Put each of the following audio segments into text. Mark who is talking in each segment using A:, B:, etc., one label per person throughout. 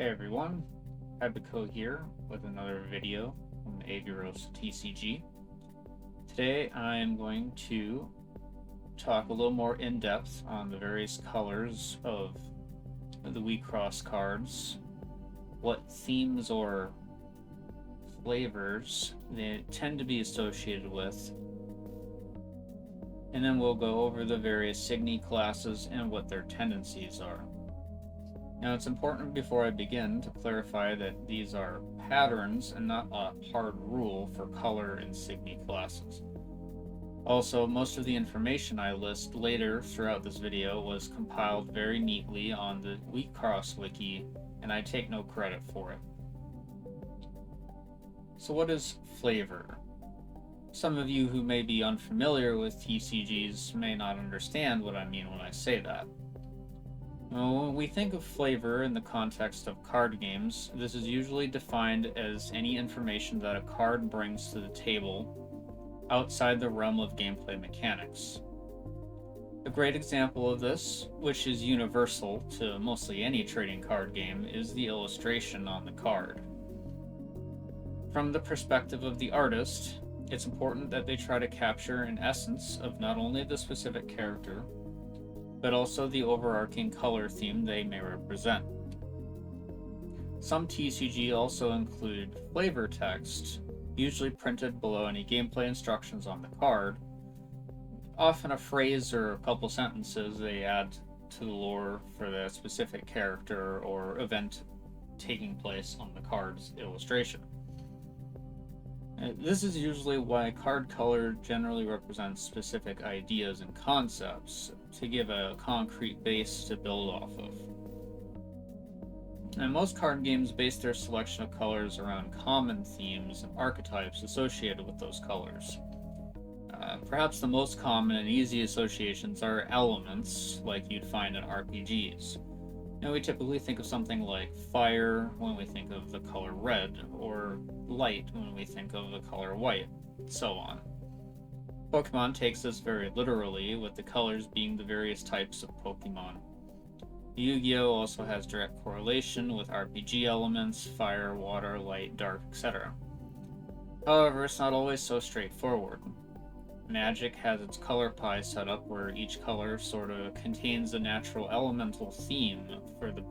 A: Hey everyone, Abico here with another video from AvirosaTCG. Today I'm going to talk a little more in depth on the various colors of the WIXOSS cards, what themes or flavors they tend to be associated with, and then we'll go over the various SIGNI classes and what their tendencies are. Now, it's important before I begin to clarify that these are patterns and not a hard rule for color and SIGNI classes. Also, most of the information I list later throughout this video was compiled very neatly on the WIXOSS wiki, and I take no credit for it. So what is flavor? Some of you who may be unfamiliar with TCGs may not understand what I mean when I say that. When we think of flavor in the context of card games, this is usually defined as any information that a card brings to the table outside the realm of gameplay mechanics. A great example of this, which is universal to mostly any trading card game, is the illustration on the card. From the perspective of the artist, it's important that they try to capture an essence of not only the specific character, but also the overarching color theme they may represent. Some TCG also include flavor text, usually printed below any gameplay instructions on the card, often a phrase or a couple sentences they add to the lore for the specific character or event taking place on the card's illustration. This is usually why card color generally represents specific ideas and concepts to give a concrete base to build off of. And most card games base their selection of colors around common themes and archetypes associated with those colors. Perhaps the most common and easy associations are elements, like you'd find in RPGs. Now, we typically think of something like fire when we think of the color red, or light when we think of the color white, and so on. Pokemon takes this very literally, with the colors being the various types of Pokemon. Yu-Gi-Oh! Also has direct correlation with RPG elements, fire, water, light, dark, etc. However, it's not always so straightforward. Magic has its color pie set up where each color sort of contains a natural elemental theme for the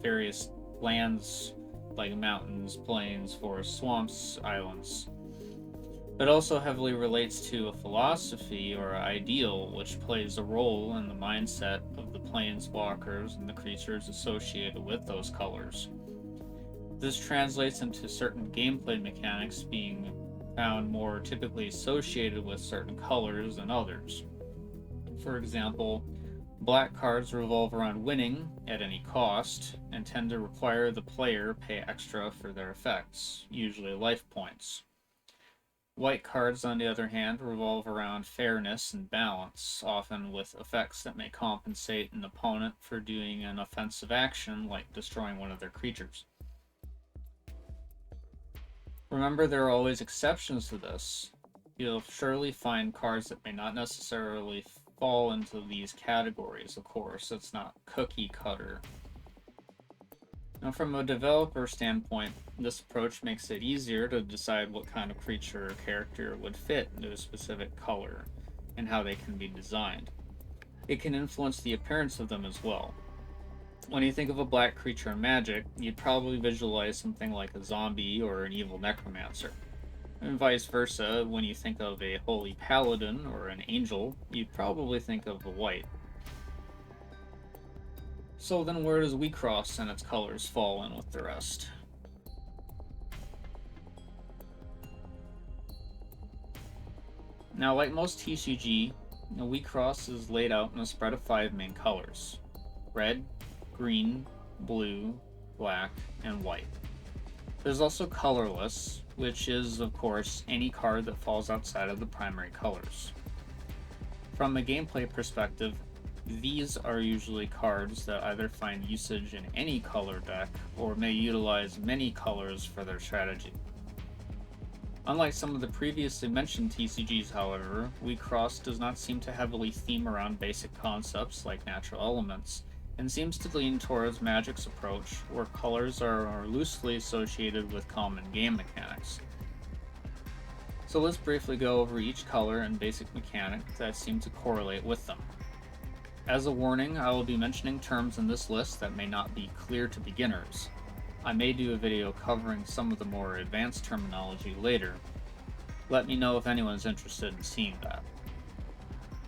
A: various lands like mountains, plains, forests, swamps, islands. But also heavily relates to a philosophy or ideal which plays a role in the mindset of the planeswalkers and the creatures associated with those colors. This translates into certain gameplay mechanics being found more typically associated with certain colors than others. For example, black cards revolve around winning at any cost and tend to require the player pay extra for their effects, usually life points. White cards, on the other hand, revolve around fairness and balance, often with effects that may compensate an opponent for doing an offensive action like destroying one of their creatures. Remember, there are always exceptions to this. You'll surely find cards that may not necessarily fall into these categories, of course. It's not cookie cutter. Now, from a developer standpoint, this approach makes it easier to decide what kind of creature or character would fit into a specific color and how they can be designed. It can influence the appearance of them as well. When you think of a black creature in Magic, you'd probably visualize something like a zombie or an evil necromancer. And vice versa, when you think of a holy paladin or an angel, you'd probably think of a white. So then where does WIXOSS and its colors fall in with the rest? Now, like most TCG, WIXOSS is laid out in a spread of 5 main colors: red, green, blue, black, and white. There's also colorless, which is, of course, any card that falls outside of the primary colors. From a gameplay perspective, these are usually cards that either find usage in any color deck or may utilize many colors for their strategy. Unlike some of the previously mentioned TCGs, however, WIXOSS does not seem to heavily theme around basic concepts like natural elements, and seems to lean towards Magic's approach, where colors are loosely associated with common game mechanics. So let's briefly go over each color and basic mechanic that seem to correlate with them. As a warning, I will be mentioning terms in this list that may not be clear to beginners. I may do a video covering some of the more advanced terminology later. Let me know if anyone is interested in seeing that.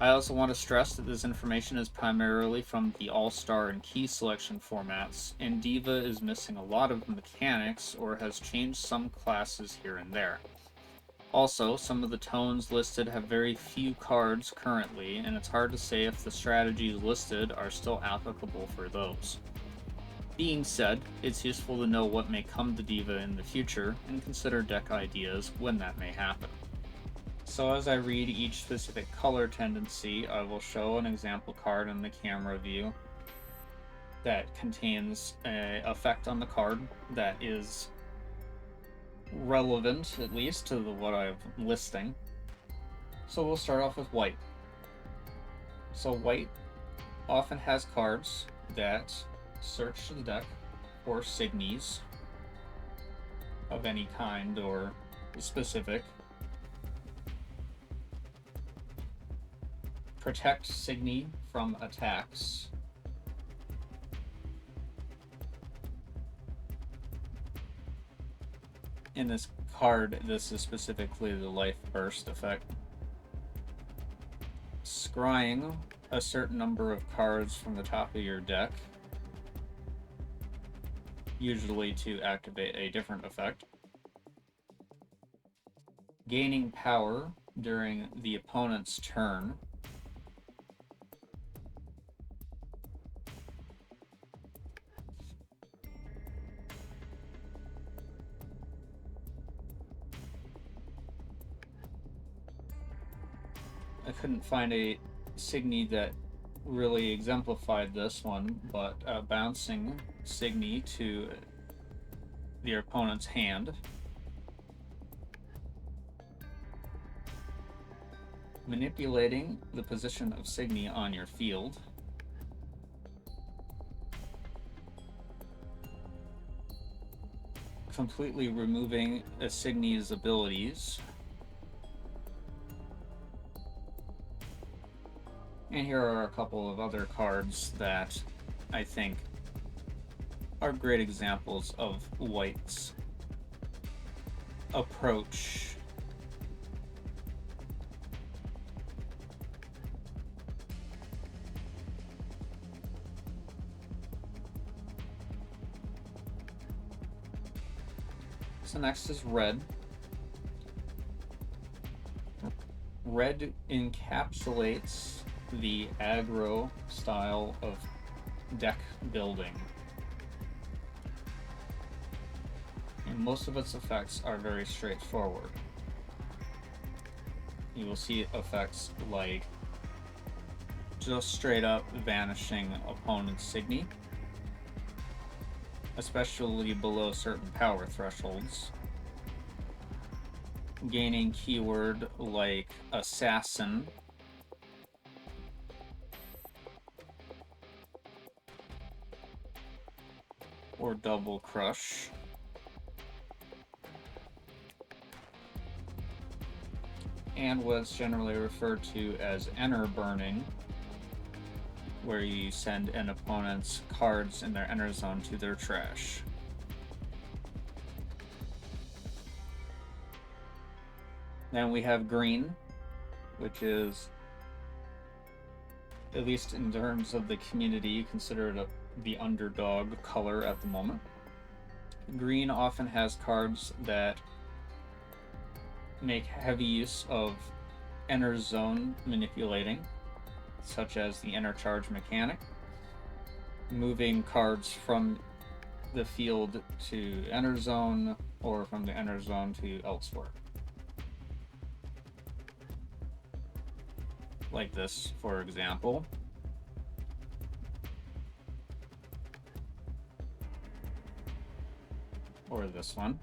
A: I also want to stress that this information is primarily from the All-Star and Key selection formats, and Diva is missing a lot of mechanics or has changed some classes here and there. Also, some of the tones listed have very few cards currently, and it's hard to say if the strategies listed are still applicable for those. Being said, it's useful to know what may come to Diva in the future, and consider deck ideas when that may happen. So as I read each specific color tendency, I will show an example card in the camera view that contains an effect on the card that is relevant, at least, to what I'm listing. So we'll start off with white. So white often has cards that search the deck for SIGNIs of any kind or specific. Protect SIGNI from attacks. In this card, this is specifically the Life Burst effect. Scrying a certain number of cards from the top of your deck, usually to activate a different effect. Gaining power during the opponent's turn. I couldn't find a SIGNI that really exemplified this one, but bouncing SIGNI to the opponent's hand. Manipulating the position of SIGNI on your field. Completely removing a SIGNI's abilities. And here are a couple of other cards that I think are great examples of White's approach. So next is red. Red encapsulates the aggro style of deck building. And most of its effects are very straightforward. You will see effects like just straight up vanishing opponent's SIGNI, especially below certain power thresholds. Gaining keyword like assassin, or double crush. And what's generally referred to as enter burning, where you send an opponent's cards in their enter zone to their trash. Then we have green, which is, at least in terms of the community, considered the underdog color at the moment. Green often has cards that make heavy use of enter zone manipulating, such as the enter charge mechanic, moving cards from the field to enter zone or from the enter zone to elsewhere. Like this, for example. Or this one.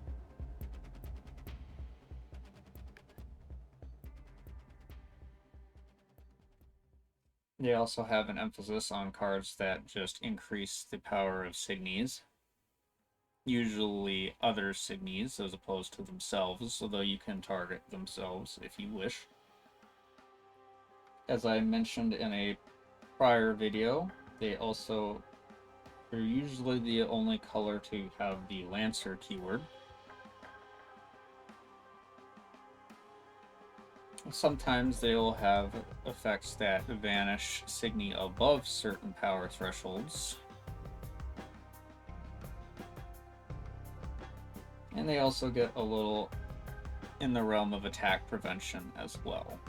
A: They also have an emphasis on cards that just increase the power of SIGNIs, usually other SIGNIs as opposed to themselves, although you can target themselves if you wish. As I mentioned in a prior video, they're usually the only color to have the Lancer keyword. Sometimes they'll have effects that vanish SIGNI above certain power thresholds. And they also get a little in the realm of attack prevention as well.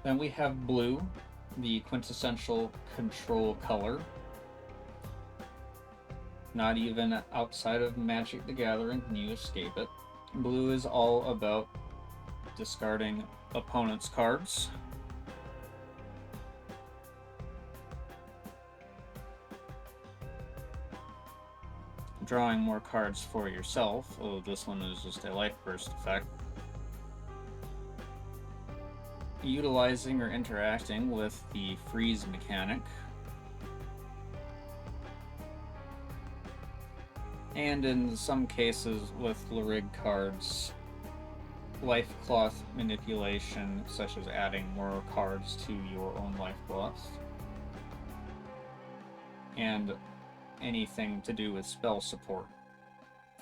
A: Then we have blue, the quintessential control color. Not even outside of Magic the Gathering can you escape it. Blue is all about discarding opponent's cards. Drawing more cards for yourself, although this one is just a life burst effect. Utilizing or interacting with the freeze mechanic. And in some cases with Lyrig cards, life cloth manipulation, such as adding more cards to your own life cloth. And anything to do with spell support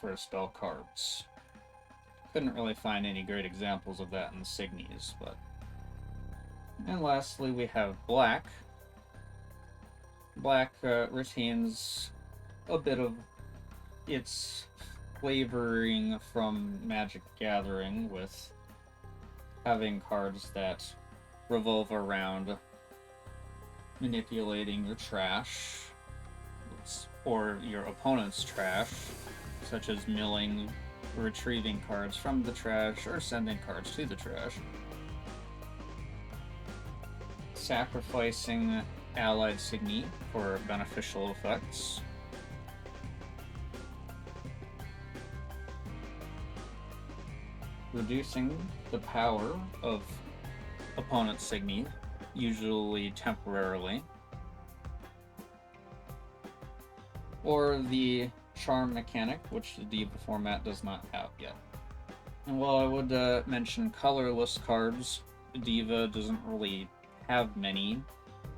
A: for spell cards. Couldn't really find any great examples of that in the SIGNIs, but... And lastly, we have black. Black retains a bit of its flavoring from Magic the Gathering, with having cards that revolve around manipulating your trash, or your opponent's trash, such as milling, retrieving cards from the trash, or sending cards to the trash. Sacrificing allied SIGNI for beneficial effects. Reducing the power of opponent's SIGNI, usually temporarily. Or the charm mechanic, which the Diva format does not have yet. And while I would mention colorless cards, Diva doesn't really have many,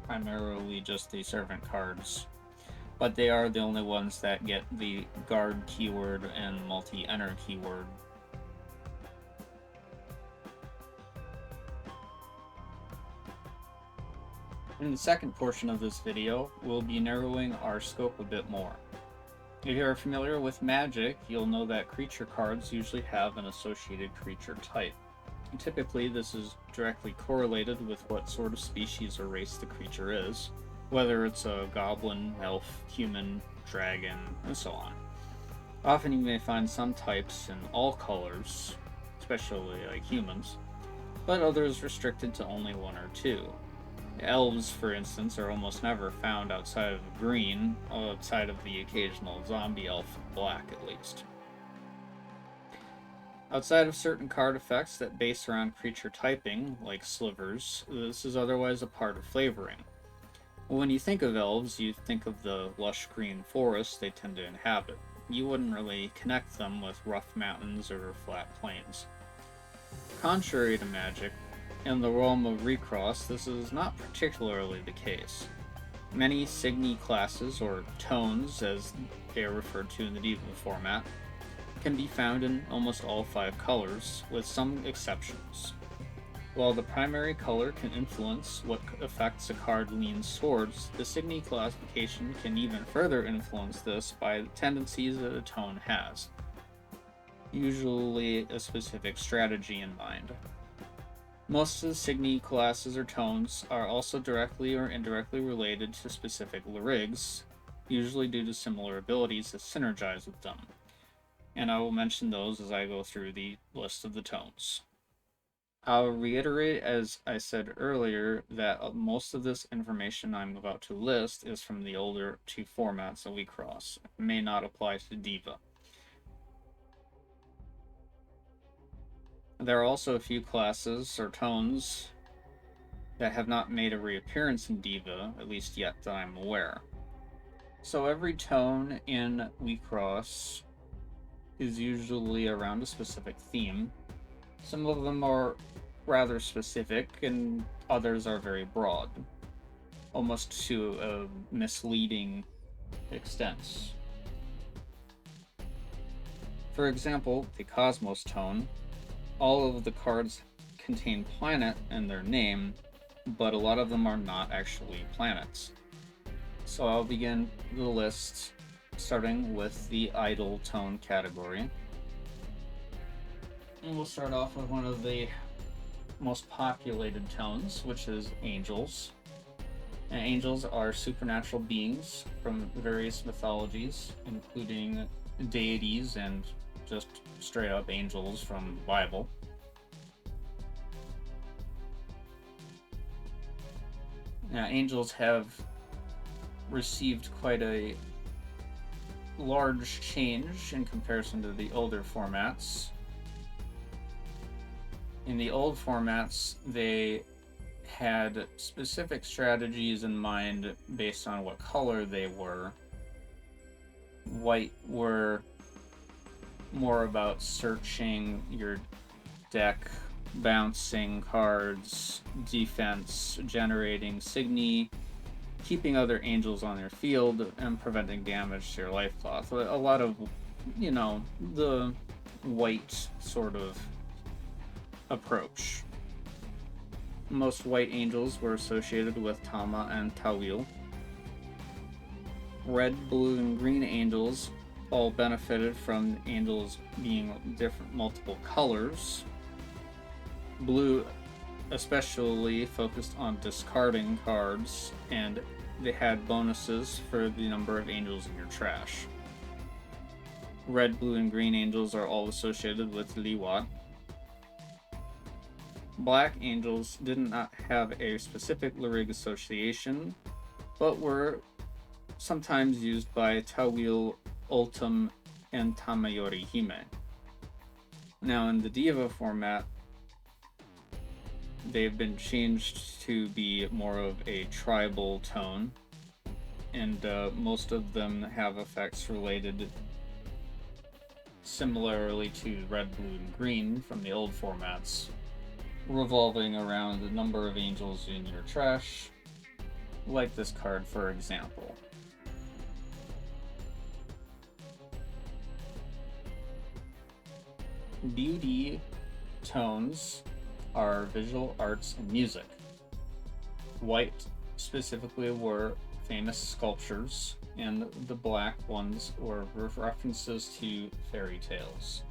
A: primarily just the servant cards, but they are the only ones that get the guard keyword and multi-enter keyword. In the second portion of this video, we'll be narrowing our scope a bit more. If you're familiar with Magic, you'll know that creature cards usually have an associated creature type. And typically, this is directly correlated with what sort of species or race the creature is, whether it's a goblin, elf, human, dragon, and so on. Often you may find some types in all colors, especially like humans, but others restricted to only one or two. Elves, for instance, are almost never found outside of green, outside of the occasional zombie elf black at least. Outside of certain card effects that base around creature typing, like slivers, this is otherwise a part of flavoring. When you think of elves, you think of the lush green forests they tend to inhabit. You wouldn't really connect them with rough mountains or flat plains. Contrary to Magic, in the realm of WIXOSS, this is not particularly the case. Many SIGNI classes, or tones as they are referred to in the Diva format, can be found in almost all 5 colors, with some exceptions. While the primary color can influence what effects a card leans towards, the SIGNI classification can even further influence this by the tendencies that a tone has, usually a specific strategy in mind. Most of the SIGNI classes or tones are also directly or indirectly related to specific Lyrigs, usually due to similar abilities that synergize with them. And I will mention those as I go through the list of the tones. I'll reiterate, as I said earlier, that most of this information I'm about to list is from the older 2 formats that we cross. It may not apply to Diva. There are also a few classes or tones that have not made a reappearance in Diva, at least yet that I'm aware. So every tone in WIXOSS is usually around a specific theme. Some of them are rather specific, and others are very broad, almost to a misleading extent. For example, the Cosmos tone, all of the cards contain planet in their name, but a lot of them are not actually planets. So I'll begin the list starting with the Idol tone category. And we'll start off with one of the most populated tones, which is Angels. And angels are supernatural beings from various mythologies, including deities and just straight up angels from the Bible. Now, angels have received quite a large change in comparison to the older formats. In the old formats, they had specific strategies in mind based on what color they were. White were more about searching your deck, bouncing cards, defense, generating SIGNI, keeping other angels on their field, and preventing damage to your life cloth. A lot of, the white sort of approach. Most white angels were associated with Tama and Tawil. Red, blue, and green angels all benefited from angels being different, multiple colors. Blue especially focused on discarding cards, and they had bonuses for the number of angels in your trash. Red, blue, and green angels are all associated with Liwat. Black angels did not have a specific Lyrig association, but were sometimes used by Tawil, Ultim, and Tamayori Hime. Now, in the Diva format, they've been changed to be more of a tribal tone, and most of them have effects related similarly to red, blue, and green from the old formats, revolving around the number of angels in your trash, like this card, for example. Beauty tones are visual arts and music. White specifically were famous sculptures, and the black ones were references to fairy tales.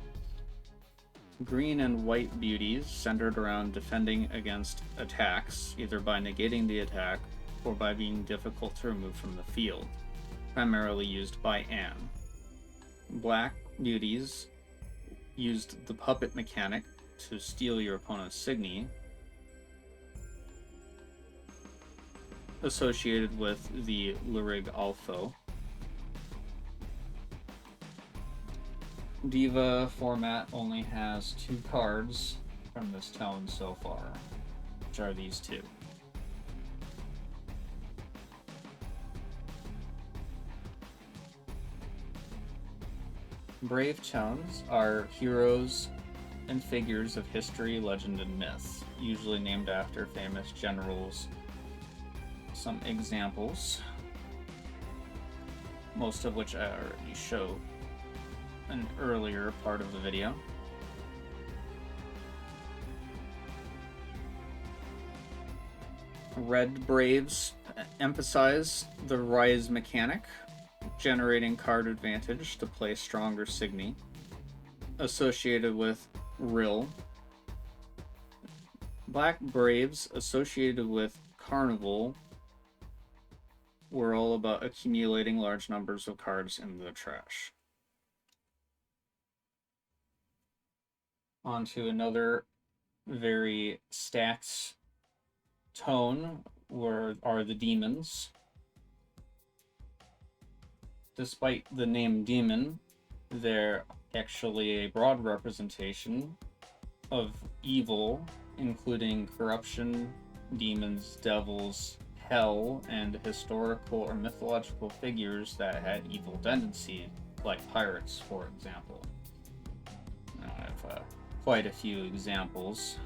A: Green and white beauties centered around defending against attacks, either by negating the attack or by being difficult to remove from the field, primarily used by Anne. Black beauties used the puppet mechanic to steal your opponent's SIGNI, associated with the Lyrig Alpho. Diva format only has 2 cards from this tone so far, which are these 2. Brave tones are heroes and figures of history, legend, and myth, usually named after famous generals. Some examples, most of which I already showed an earlier part of the video. Red Braves emphasize the rise mechanic, generating card advantage to play stronger SIGNI, associated with Rill. Black Braves, associated with Carnival, were all about accumulating large numbers of cards in the trash. On to another very stats tone, are the demons. Despite the name demon, they're actually a broad representation of evil, including corruption, demons, devils, hell, and historical or mythological figures that had evil tendencies, like pirates, for example. I have quite a few examples.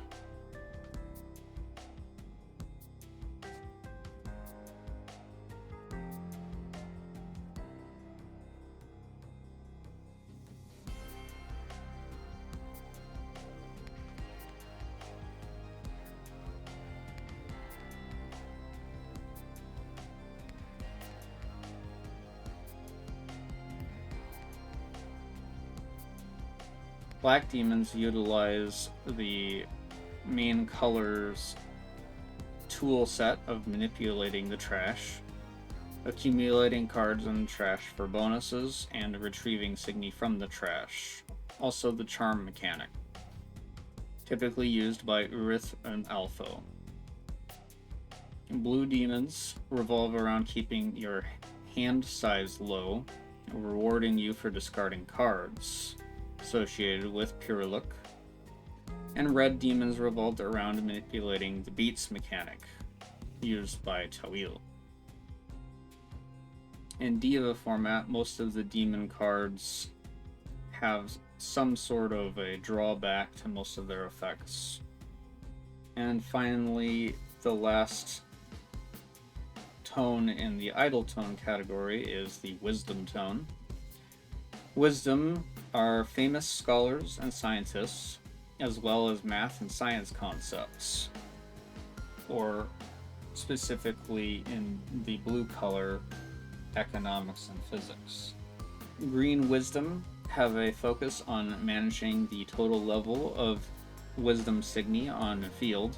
A: Black demons utilize the main color's tool set of manipulating the trash, accumulating cards in the trash for bonuses, and retrieving SIGNI from the trash. Also the charm mechanic, typically used by Urith and Alpho. Blue demons revolve around keeping your hand size low, rewarding you for discarding cards, associated with Pure Look. And red demons revolved around manipulating the beats mechanic, used by Tawil. In Diva format, most of the demon cards have some sort of a drawback to most of their effects. And finally, the last tone in the idle tone category is the Wisdom tone. Wisdom are famous scholars and scientists, as well as math and science concepts, or specifically in the blue color, economics and physics. Green Wisdom have a focus on managing the total level of Wisdom SIGNI on the field.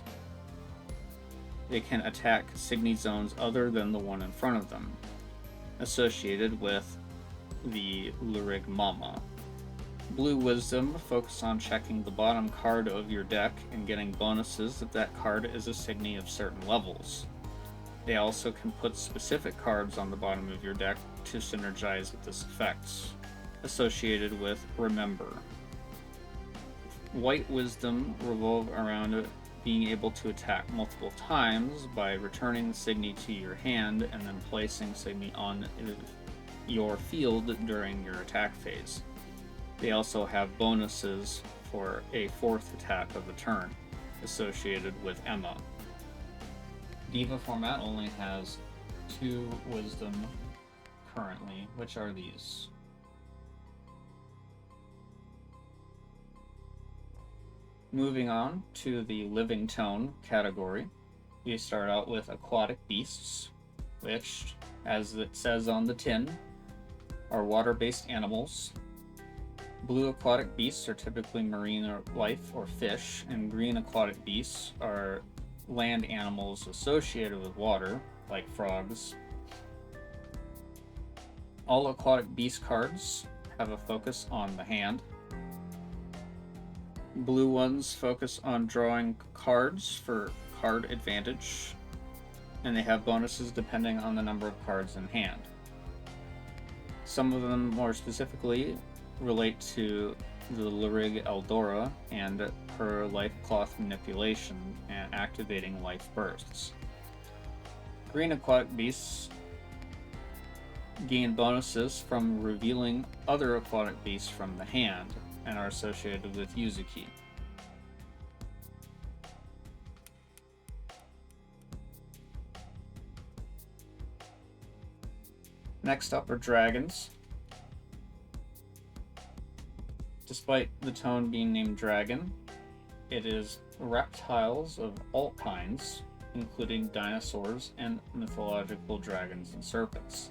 A: They can attack SIGNI zones other than the one in front of them, associated with the Lurig Mama. Blue Wisdom focus on checking the bottom card of your deck and getting bonuses if that card is a SIGNI of certain levels. They also can put specific cards on the bottom of your deck to synergize with this effect, associated with Remember. White Wisdom revolve around being able to attack multiple times by returning the SIGNI to your hand and then placing SIGNI on your field during your attack phase. They also have bonuses for a fourth attack of the turn, associated with Emma. Diva format only has 2 Wisdom currently, which are these. Moving on to the Living Tone category, we start out with Aquatic Beasts, which, as it says on the tin, are water-based animals. Blue aquatic beasts are typically marine life or fish, and green aquatic beasts are land animals associated with water, like frogs. All aquatic beast cards have a focus on the hand. Blue ones focus on drawing cards for card advantage, and they have bonuses depending on the number of cards in hand. Some of them more specifically relate to the Lurig Eldora and her life cloth manipulation and activating life bursts. Green aquatic beasts gain bonuses from revealing other aquatic beasts from the hand and are associated with Yuzuki. Next up are dragons. Despite the tone being named dragon, it is reptiles of all kinds, including dinosaurs and mythological dragons and serpents.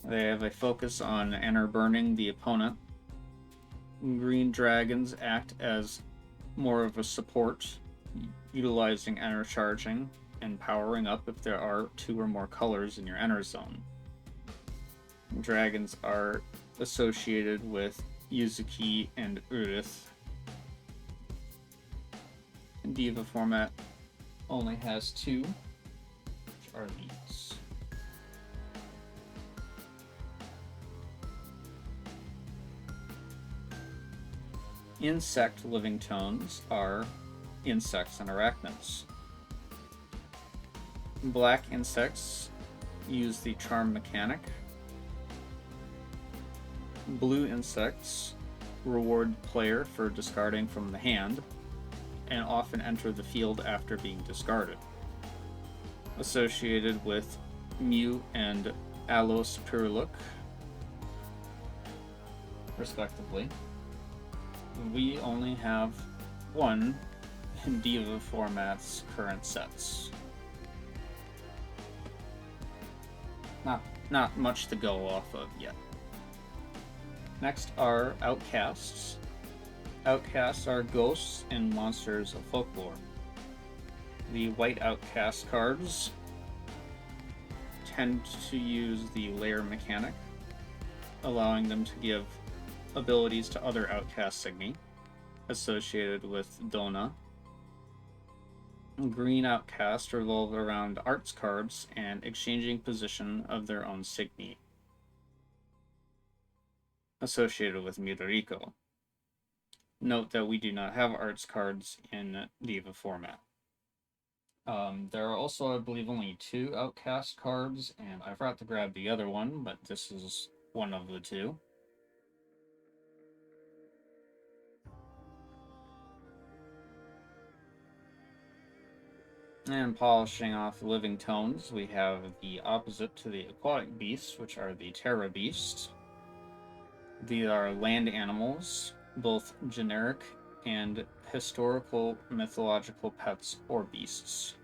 A: They have a focus on enter burning the opponent. Green dragons act as more of a support, utilizing enter charging and powering up if there are 2 or more colors in your enter zone. Dragons are associated with Yuzuki and Urith. Diva format only has 2, which are these. Insect living tones are insects and arachnids. Black insects use the charm mechanic. Blue insects reward player for discarding from the hand and often enter the field after being discarded. Associated with Mew and Alos Purlook, respectively. We only have one in Diva format's current sets. Not much to go off of yet. Next are Outcasts. Outcasts are ghosts and monsters of folklore. The white Outcast cards tend to use the layer mechanic, allowing them to give abilities to other Outcast SIGNI associated with Dona. Green Outcast revolve around arts cards and exchanging position of their own SIGNI associated with Mirariko. Note that we do not have arts cards in Diva format. There are also, I believe, only 2 Outcast cards, and I forgot to grab the other one, but this is one of the 2. And polishing off living tones, we have the opposite to the Aquatic Beasts, which are the Terra Beasts. These are land animals, both generic and historical mythological pets or beasts.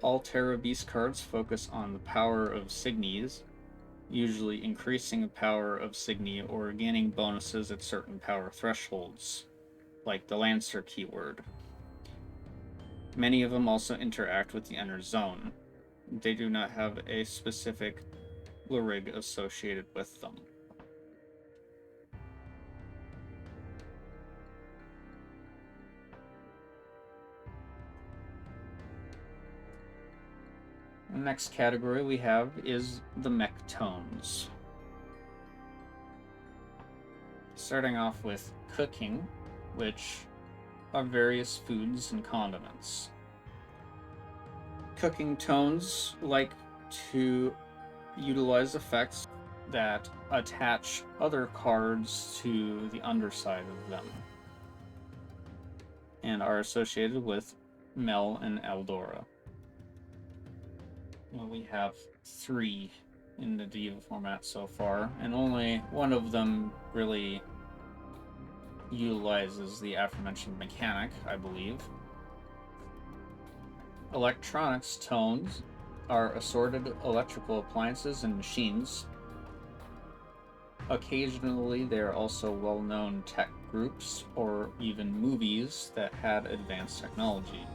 A: All Terra Beast cards focus on the power of SIGNIs, usually increasing the power of SIGNI or gaining bonuses at certain power thresholds, like the Lancer keyword. Many of them also interact with the inner zone. They do not have a specific Lyrig associated with them. The next category we have is the mech tones. Starting off with cooking, which are various foods and condiments. Cooking tones like to utilize effects that attach other cards to the underside of them and are associated with Mel and Eldora. Well, we have 3 in the Diva format so far, and only one of them really utilizes the aforementioned mechanic, I believe. Electronics tones are assorted electrical appliances and machines. Occasionally, they are also well-known tech groups or even movies that had advanced technology.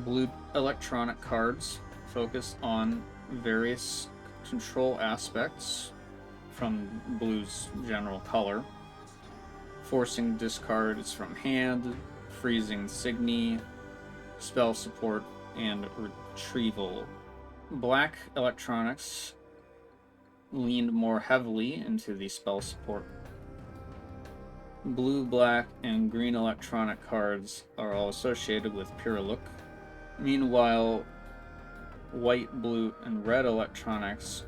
A: Blue electronic cards focus on various control aspects from blue's general color, forcing discards from hand, freezing SIGNI, spell support, and retrieval. Black electronics leaned more heavily into the spell support. Blue, black, and green electronic cards are all associated with Purlook. Meanwhile, white, blue, and red electronics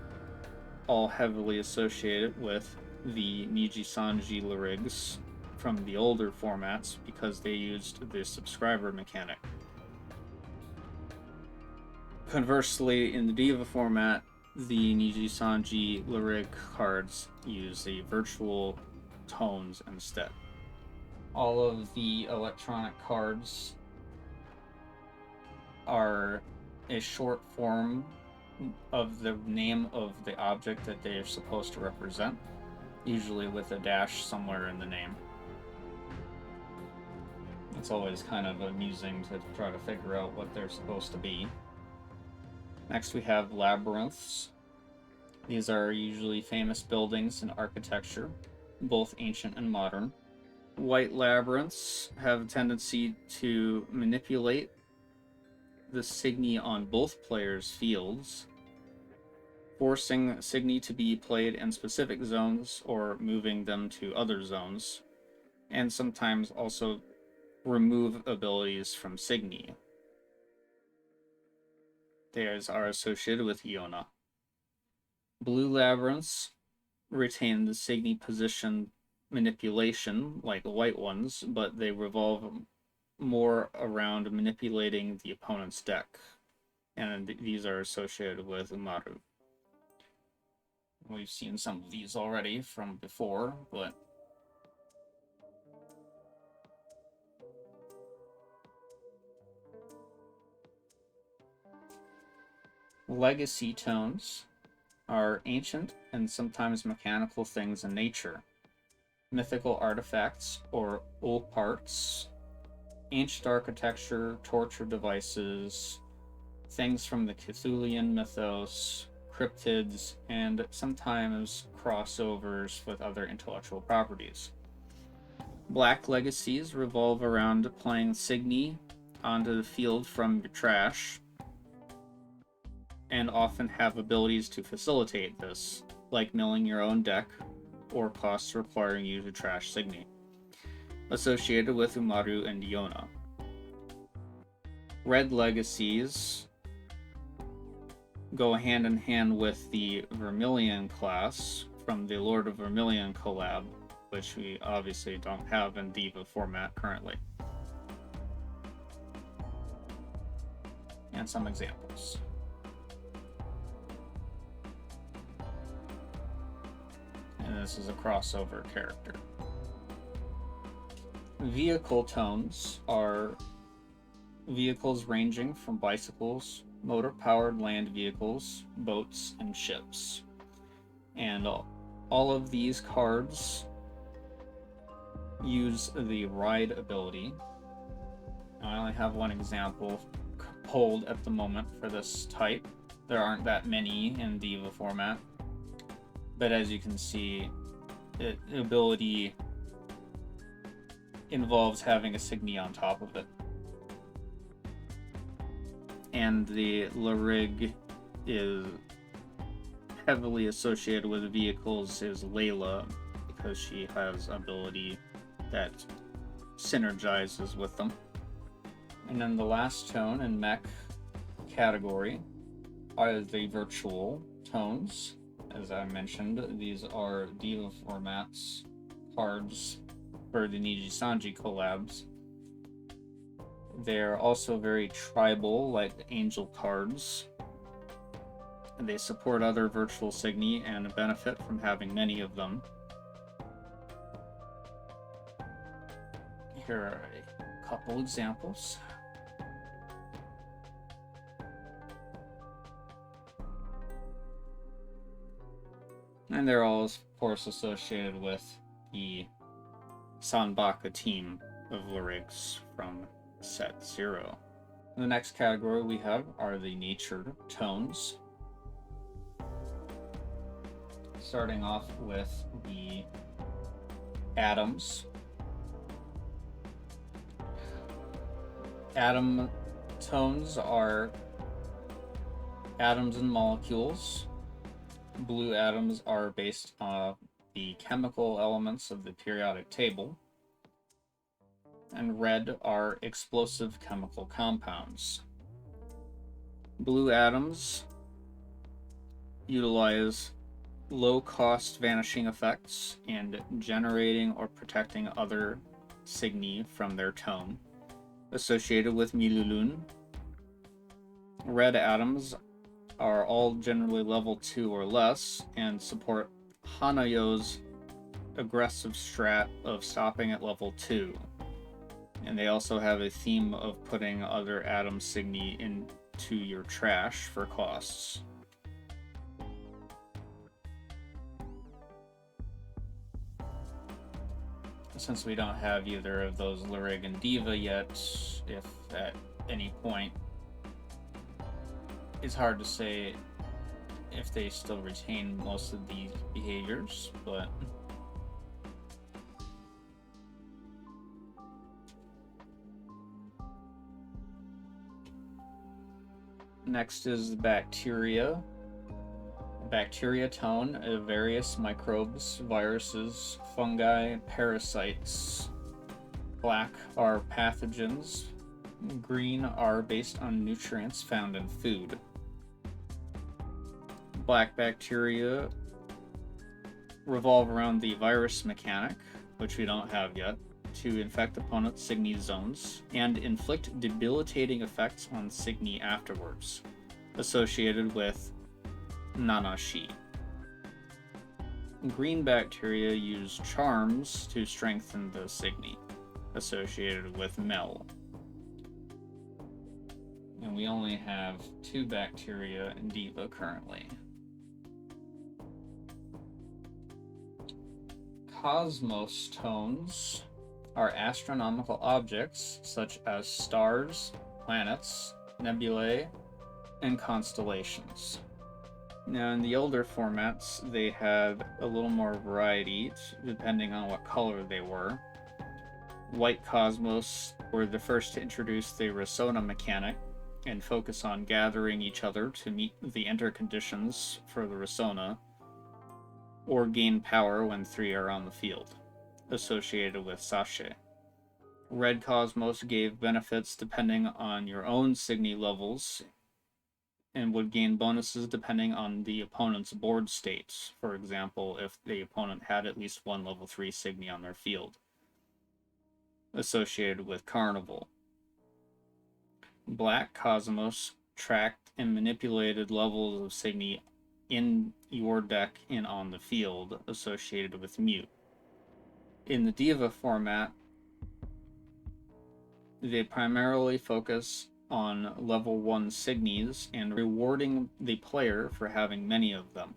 A: all heavily associated with the Niji-Sanji Lyrigs from the older formats because they used the subscriber mechanic. Conversely, in the Diva format, the Niji-Sanji Lyrig cards use the virtual tones instead. All of the electronic cards are a short form of the name of the object that they are supposed to represent, usually with a dash somewhere in the name. It's always kind of amusing to try to figure out what they're supposed to be. Next we have Labyrinths. These are usually famous buildings and architecture, both ancient and modern. White Labyrinths have a tendency to manipulate the SIGNI on both players' fields, forcing SIGNI to be played in specific zones or moving them to other zones, and sometimes also remove abilities from SIGNI. Theirs are associated with Iona. Blue Labyrinths retain the SIGNI position manipulation like white ones, but they revolve more around manipulating the opponent's deck, and these are associated with Umaru. We've seen some of these already from before, but Legacy Tones are ancient and sometimes mechanical things in nature. Mythical artifacts or old parts, ancient architecture, torture devices, things from the Cthulhian mythos, cryptids, and sometimes crossovers with other intellectual properties. Black Legacies revolve around playing SIGNI onto the field from your trash, and often have abilities to facilitate this, like milling your own deck, or costs requiring you to trash SIGNI, associated with Umaru and Iona. Red Legacies go hand in hand with the Vermilion class from the Lord of Vermilion collab, which we obviously don't have in Diva format currently. And some examples. And this is a crossover character. Vehicle tones are vehicles ranging from bicycles, motor-powered land vehicles, boats, and ships. And all of these cards use the ride ability. I only have one example pulled at the moment for this type. There aren't that many in Diva format. But as you can see, the ability involves having a SIGNI on top of it. And the Larig is heavily associated with vehicles is Layla, because she has ability that synergizes with them. And then the last tone in mech category are the virtual tones. As I mentioned, these are Diva formats cards for the Niji Sanji collabs. They're also very tribal, like angel cards. And they support other virtual SIGNI and benefit from having many of them. Here are a couple examples. And they're all, of course, associated with the Sanbaka team of Lyrics from set 0. The next category we have are the nature tones. Starting off with the atoms. Atom tones are atoms and molecules. Blue atoms are based on the chemical elements of the periodic table. And red are explosive chemical compounds. Blue atoms utilize low-cost vanishing effects and generating or protecting other SIGNI from their tone, associated with Milulun. Red atoms are all generally level 2 or less and support Hanayo's aggressive strat of stopping at level 2. And they also have a theme of putting other atom SIGNI into your trash for costs. Since we don't have either of those Lyrig and Diva yet, if at any point, it's hard to say if they still retain most of these behaviors, but next is the bacteria. Bacteria tone, various microbes, viruses, fungi, parasites. Black are pathogens. Green are based on nutrients found in food. Black bacteria revolve around the virus mechanic, which we don't have yet, to infect opponents' SIGNI zones and inflict debilitating effects on SIGNI afterwards, associated with Nanashi. Green bacteria use charms to strengthen the SIGNI, associated with Mel. And we only have 2 bacteria in Diva currently. Cosmos tones are astronomical objects such as stars, planets, nebulae, and constellations. Now, in the older formats, they had a little more variety depending on what color they were. White Cosmos were the first to introduce the Resona mechanic and focus on gathering each other to meet the enter conditions for the Resona, or gain power when 3 are on the field, associated with Sashe. Red Cosmos gave benefits depending on your own SIGNI levels and would gain bonuses depending on the opponent's board state. For example, if the opponent had at least 1 level 3 SIGNI on their field, associated with Carnival. Black Cosmos tracked and manipulated levels of SIGNI in your deck and on the field, associated with Mute. In the Diva format, they primarily focus on level 1 SIGNIs and rewarding the player for having many of them.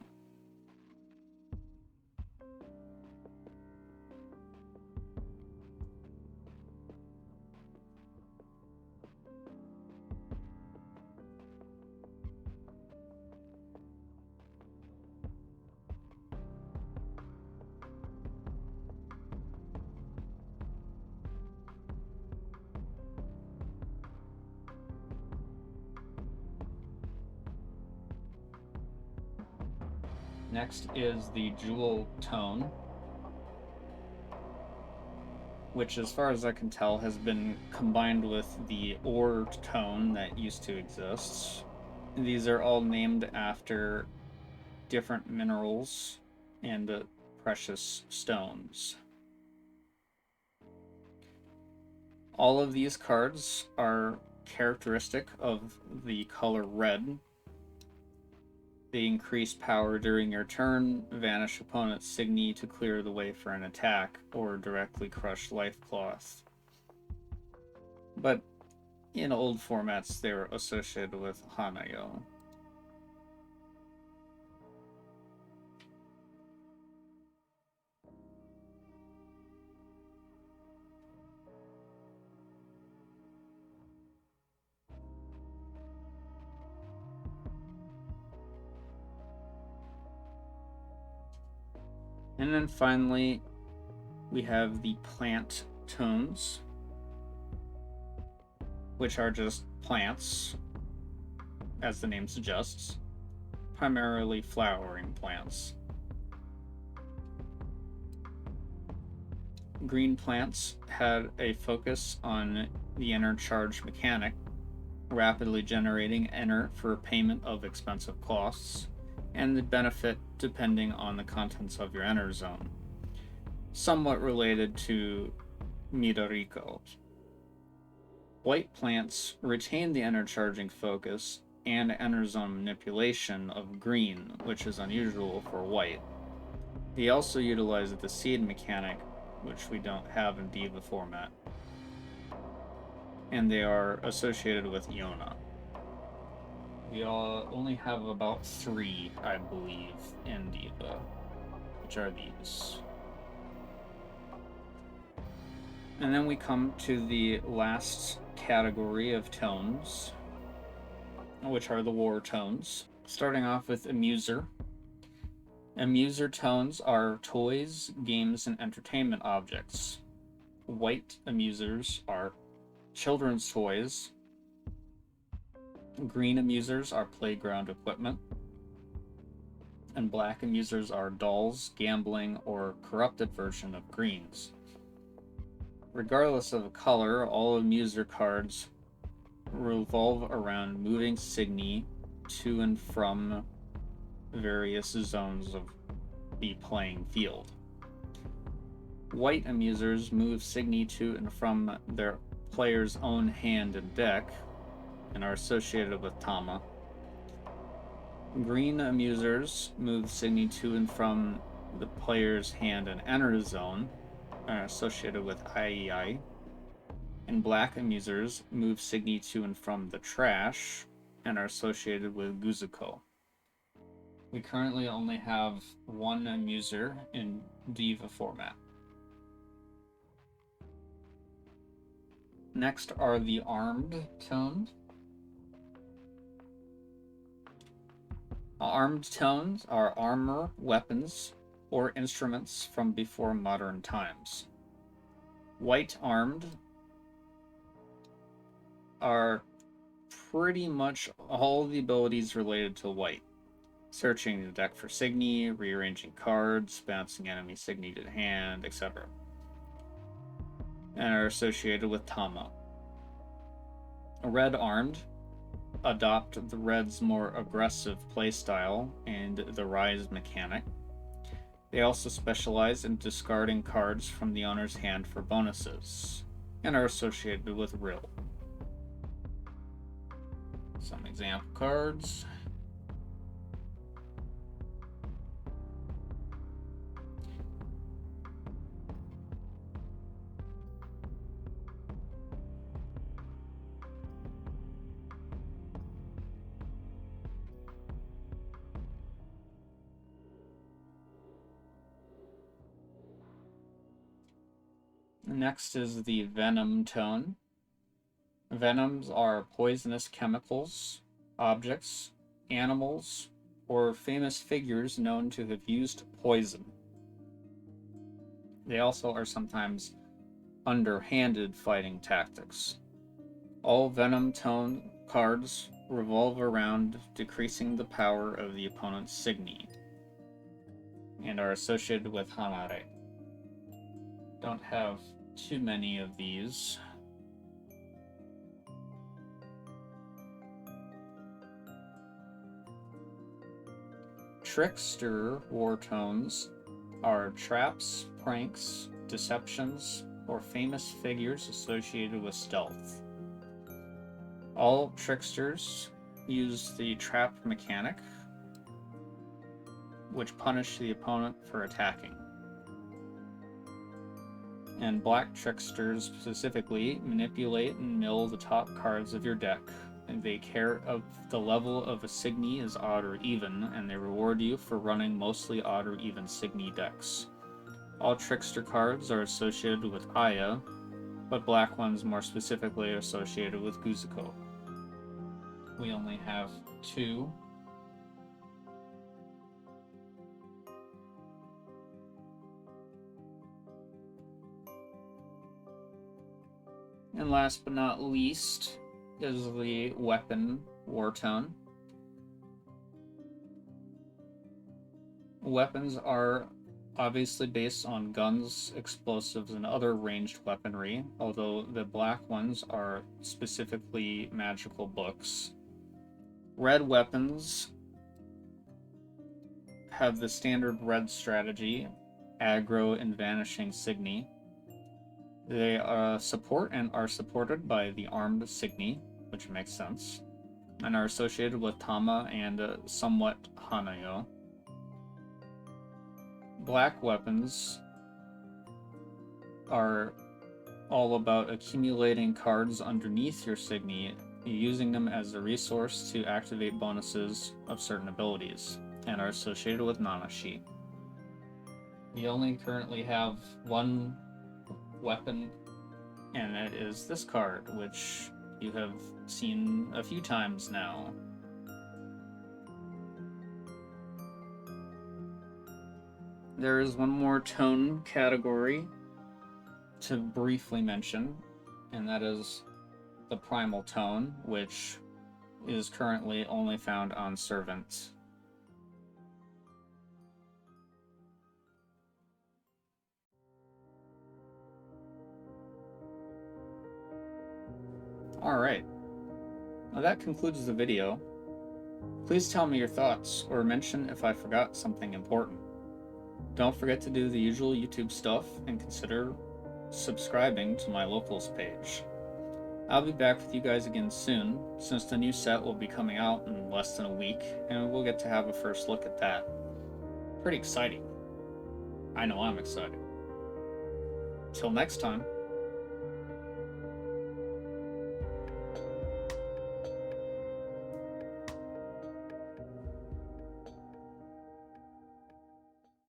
A: Next is the Jewel tone, which, as far as I can tell, has been combined with the Ore tone that used to exist. These are all named after different minerals and precious stones. All of these cards are characteristic of the color red. They increase power during your turn, vanish opponent's SIGNI to clear the way for an attack, or directly crush Life Cloth. But in old formats, they were associated with Hanayo. And then finally, we have the plant tones, which are just plants, as the name suggests, primarily flowering plants. Green plants had a focus on the enter charge mechanic, rapidly generating enter for payment of expensive costs, and the benefit depending on the contents of your enter zone, somewhat related to Midoriko. White plants retain the enter charging focus and enter zone manipulation of green, which is unusual for white. They also utilize the seed mechanic, which we don't have in Diva format, and they are associated with Iona. We only have about 3, I believe, in Diva, which are these. And then we come to the last category of tones, which are the war tones. Starting off with Amuser. Amuser tones are toys, games, and entertainment objects. White Amusers are children's toys. Green Amusers are playground equipment. and black Amusers are dulls, gambling, or corrupted version of greens. Regardless of color, all Amuser cards revolve around moving SIGNI to and from various zones of the playing field. White Amusers move SIGNI to and from their player's own hand and deck, and are associated with Tama. Green Amusers move SIGNI to and from the player's hand and enter zone, and are associated with IEI. And black Amusers move SIGNI to and from the trash, and are associated with Guzuko. We currently only have one Amuser in Diva format. Next are the Armed Tones. Armed Tones are armor, weapons, or instruments from before modern times. White Armed are pretty much all the abilities related to white. Searching the deck for SIGNI, rearranging cards, bouncing enemy SIGNI to hand, etc. And are associated with Tama. Red Armed adopt the Red's more aggressive playstyle and the Rise mechanic. They also specialize in discarding cards from the owner's hand for bonuses, and are associated with Rill. Some example cards. Next is the Venom tone. Venoms are poisonous chemicals, objects, animals, or famous figures known to have used poison. They also are sometimes underhanded fighting tactics. All Venom tone cards revolve around decreasing the power of the opponent's SIGNI, and are associated with Hanare. Don't have too many of these. Trickster war tones are traps, pranks, deceptions, or famous figures associated with stealth. All tricksters use the trap mechanic, which punish the opponent for attacking. And black tricksters specifically manipulate and mill the top cards of your deck, and they care if the level of a SIGNI is odd or even, and they reward you for running mostly odd or even SIGNI decks. All trickster cards are associated with Aya, but black ones more specifically are associated with Guzuko. We only have two. And last but not least is the Weapon war tone. Weapons are obviously based on guns, explosives, and other ranged weaponry, although the black ones are specifically magical books. Red weapons have the standard red strategy, aggro and vanishing SIGNI. They support and are supported by the armed SIGNI, which makes sense, and are associated with Tama and somewhat Hanayo. Black weapons are all about accumulating cards underneath your SIGNI, using them as a resource to activate bonuses of certain abilities, and are associated with Nanashi. We only currently have one weapon, and it is this card, which you have seen a few times now. There is one more tone category to briefly mention, and that is the Primal Tone, which is currently only found on Servant. Alright, well, that concludes the video. Please tell me your thoughts, or mention if I forgot something important. Don't forget to do the usual YouTube stuff, and consider subscribing to my locals page. I'll be back with you guys again soon, since the new set will be coming out in less than a week, and we'll get to have a first look at that. Pretty exciting. I know I'm excited. Till next time.